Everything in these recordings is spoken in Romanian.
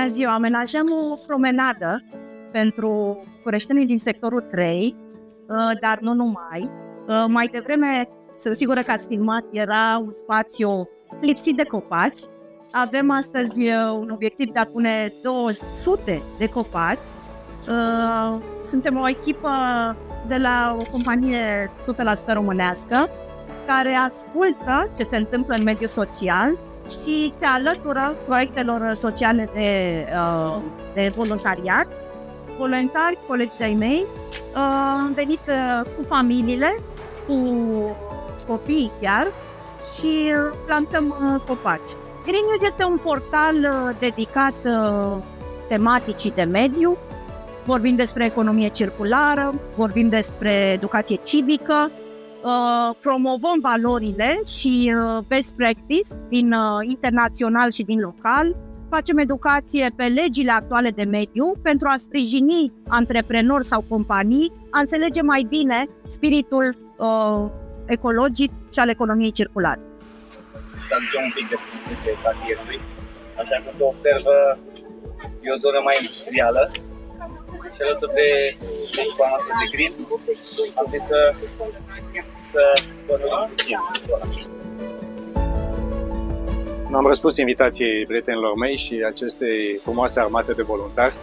Bună ziua! Amenajăm o promenadă pentru cureștenii din sectorul 3, dar nu numai. Mai devreme, sunt sigură că ați filmat, era un spațiu lipsit de copaci. Avem astăzi un obiectiv de a pune 200 de copaci. Suntem o echipă de la o companie 100% românească care ascultă ce se întâmplă în mediul social și se alătură proiectelor sociale de voluntariat. Voluntari, colegii ai mei, am venit cu familiile, cu copiii chiar și plantăm copaci. Green News este un portal dedicat tematicii de mediu. Vorbim despre economie circulară, vorbim despre educație civică, promovăm valorile și best practice din internațional și din local, facem educație pe legile actuale de mediu pentru a sprijini antreprenori sau companii a înțelege mai bine spiritul ecologic și al economiei circulare. Se aduce un pic de frumusețe cartierului, așa cum se observă, e o zonă mai industrială și alături de echipa noastră de green am zis să pădurim puțin zona. Am răspuns invitației prietenilor mei și acestei frumoase armate de voluntari.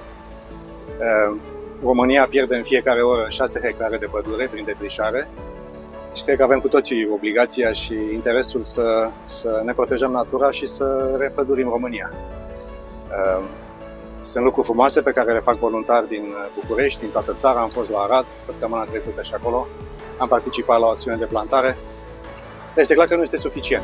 România pierde în fiecare oră 6 hectare de pădure prin defrișare și cred că avem cu toții obligația și interesul să ne protejăm natura și să repădurim România. Sunt lucruri frumoase pe care le fac voluntari din București, din toată țara. Am fost la Arad săptămâna trecută și acolo am participat la o acțiune de plantare. Este clar că nu este suficient.